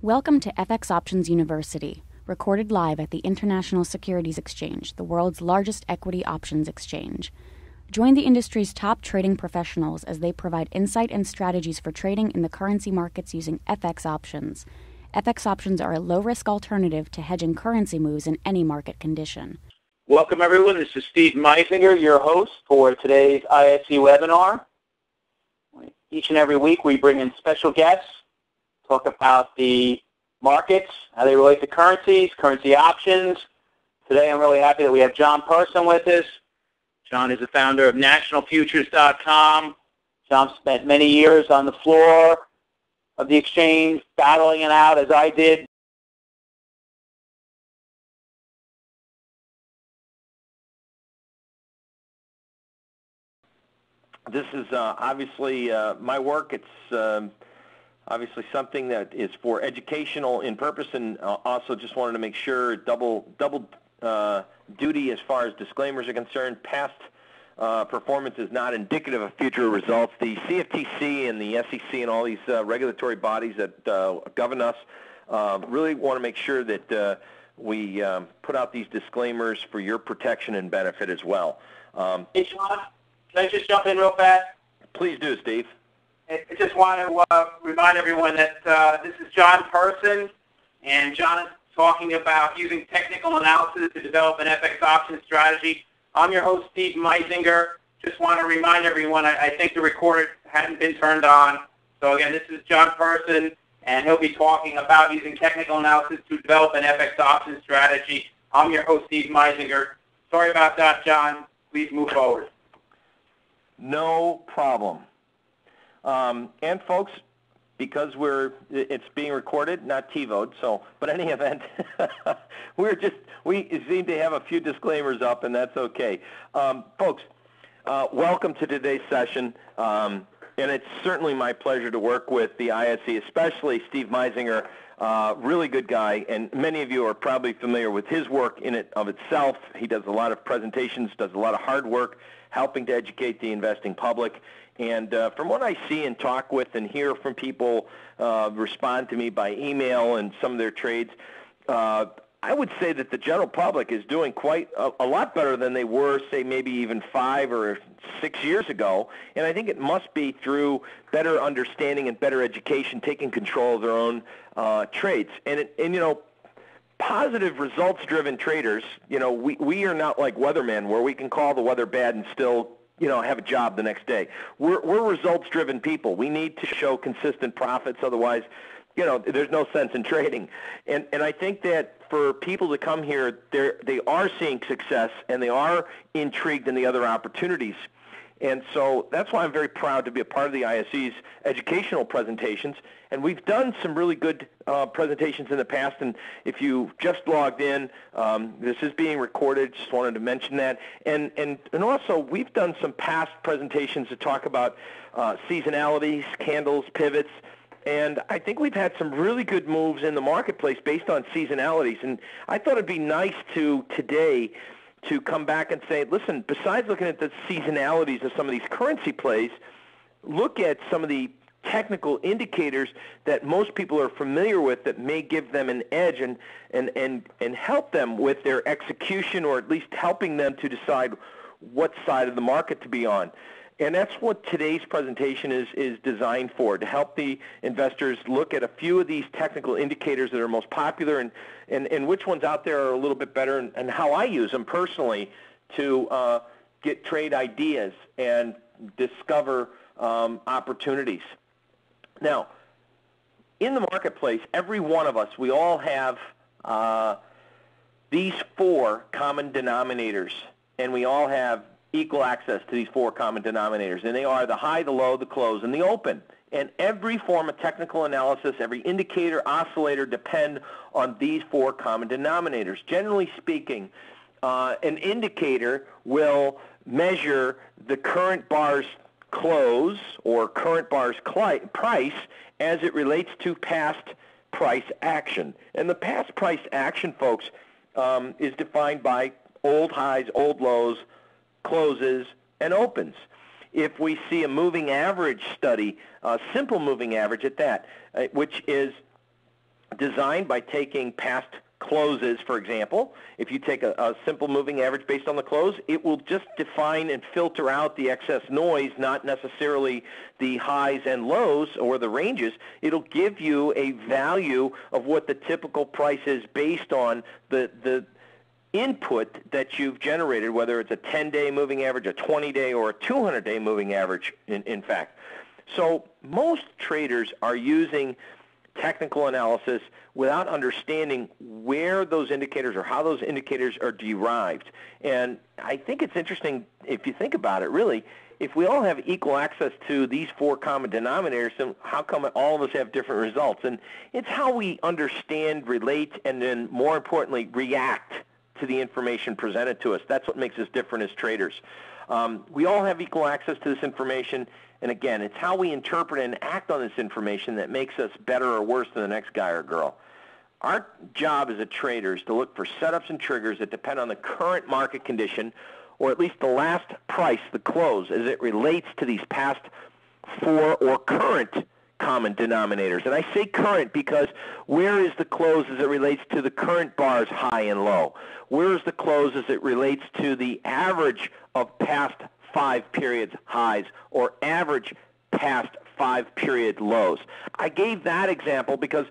Welcome to FX Options University, recorded live at the International Securities Exchange, the world's largest equity options exchange. Join the industry's top trading professionals as they provide insight and strategies for trading in the currency markets using FX options. FX options are a low-risk alternative to hedging currency moves in any market condition. Welcome, everyone. This is Steve Meisinger, your host for today's ISE webinar. Each and every week, we bring in special guests, talk about the markets, how they relate to currencies, currency options. Today, I'm really happy that we have John Person with us. John is the founder of NationalFutures.com. John spent many years on the floor of the exchange, battling it out as I did. This is obviously my work. It's obviously something that is for educational in purpose, and also just wanted to make sure double duty as far as disclaimers are concerned. Past performance is not indicative of future results. The CFTC and the SEC and all these regulatory bodies that govern us really want to make sure that we put out these disclaimers for your protection and benefit as well. Hey, John, can I just jump in real fast? Please do, Steve. I just want to remind everyone that this is John Person, and John is talking about using technical analysis to develop an FX option strategy. I'm your host, Steve Meisinger. Just want to remind everyone, I think the recorder hadn't been turned on. So again, this is John Person, and he'll be talking about using technical analysis to develop an FX option strategy. I'm your host, Steve Meisinger. Sorry about that, John. Please move forward. No problem. And folks, because it's being recorded, not TiVoed, but any event, we seem to have a few disclaimers up, and that's okay. Folks, welcome to today's session, and it's certainly my pleasure to work with the ISE, especially Steve Meisinger, really good guy, and many of you are probably familiar with his work in it of itself. He does a lot of presentations, does a lot of hard work, helping to educate the investing public. And from what I see and talk with and hear from people respond to me by email and some of their trades, I would say that the general public is doing quite a lot better than they were, say, maybe even 5 or 6 years ago. And I think it must be through better understanding and better education, taking control of their own trades. And you know, positive results-driven traders, you know, we are not like weathermen where we can call the weather bad and still, you know, have a job the next day. We're results-driven people. We need to show consistent profits, otherwise, you know, there's no sense in trading. And I think that for people to come here, they are seeing success and they are intrigued in the other opportunities. And so that's why I'm very proud to be a part of the ISE's educational presentations. And we've done some really good presentations in the past. And if you just logged in, this is being recorded. Just wanted to mention that. And also, we've done some past presentations to talk about seasonalities, candles, pivots. And I think we've had some really good moves in the marketplace based on seasonalities. And I thought it'd be nice today to come back and say, listen, besides looking at the seasonalities of some of these currency plays, look at some of the technical indicators that most people are familiar with that may give them an edge and help them with their execution, or at least helping them to decide what side of the market to be on. And that's what today's presentation is designed for, to help the investors look at a few of these technical indicators that are most popular and which ones out there are a little bit better, and how I use them personally to get trade ideas and discover opportunities. Now, in the marketplace, every one of us, we all have these 4 common denominators, and we all have equal access to these 4 common denominators, and they are the high, the low, the close, and the open. And every form of technical analysis, every indicator, oscillator depend on these 4 common denominators. Generally speaking, an indicator will measure the current bar's close or current bar's price as it relates to past price action. And the past price action, folks, is defined by old highs, old lows, closes, and opens. If we see a moving average study, a simple moving average at that, which is designed by taking past closes, for example. If you take a simple moving average based on the close, it will just define and filter out the excess noise, not necessarily the highs and lows or the ranges. It'll give you a value of what the typical price is based on the input that you've generated, whether it's a 10-day moving average, a 20-day, or a 200-day moving average, in fact. So most traders are using technical analysis without understanding where those indicators or how those indicators are derived. And I think it's interesting, if you think about it, really, if we all have equal access to these four common denominators, then how come all of us have different results? And it's how we understand, relate, and then more importantly, react to the information presented to us. That's what makes us different as traders. We all have equal access to this information, and again, it's how we interpret and act on this information that makes us better or worse than the next guy or girl. Our job as a trader is to look for setups and triggers that depend on the current market condition, or at least the last price, the close, as it relates to these past four or current common denominators. And I say current because where is the close as it relates to the current bars high and low? Where is the close as it relates to the average of past 5 periods highs or average past 5 period lows? I gave that example because,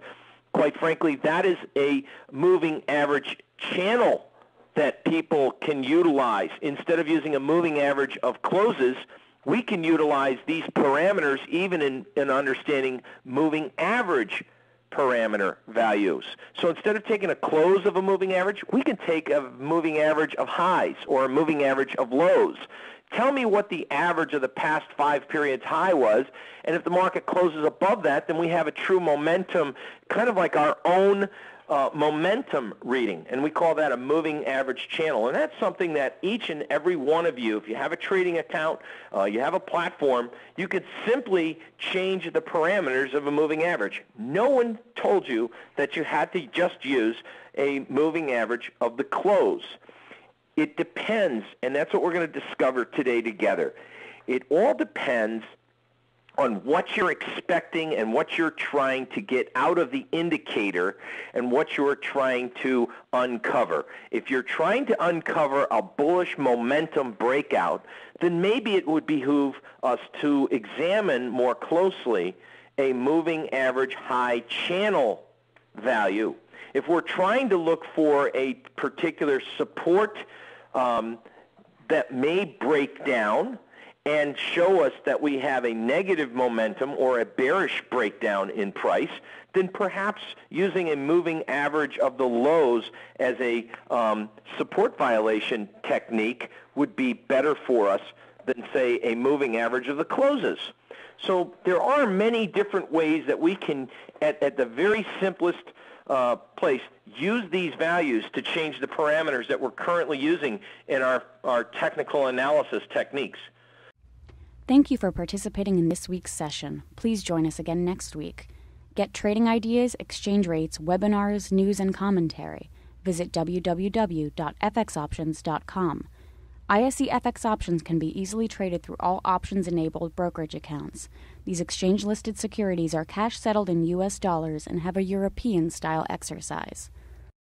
quite frankly, that is a moving average channel that people can utilize. Instead of using a moving average of closes, we can utilize these parameters even in understanding moving average parameter values. So instead of taking a close of a moving average, we can take a moving average of highs or a moving average of lows. Tell me what the average of the past 5 periods high was, and if the market closes above that, then we have a true momentum, kind of like our own momentum reading, and we call that a moving average channel. And that's something that each and every one of you, if you have a trading account, you have a platform, you could simply change the parameters of a moving average. No one told you that you had to just use a moving average of the close. It depends, and that's what we're going to discover today together. It all depends on what you're expecting and what you're trying to get out of the indicator and what you're trying to uncover. If you're trying to uncover a bullish momentum breakout, then maybe it would behoove us to examine more closely a moving average high channel value. If we're trying to look for a particular support that may break down and show us that we have a negative momentum or a bearish breakdown in price, then perhaps using a moving average of the lows as a support violation technique would be better for us than, say, a moving average of the closes. So there are many different ways that we can, at the very simplest place, use these values to change the parameters that we're currently using in our technical analysis techniques. Thank you for participating in this week's session. Please join us again next week. Get trading ideas, exchange rates, webinars, news, and commentary. Visit www.fxoptions.com. ISE FX options can be easily traded through all options-enabled brokerage accounts. These exchange-listed securities are cash-settled in U.S. dollars and have a European-style exercise.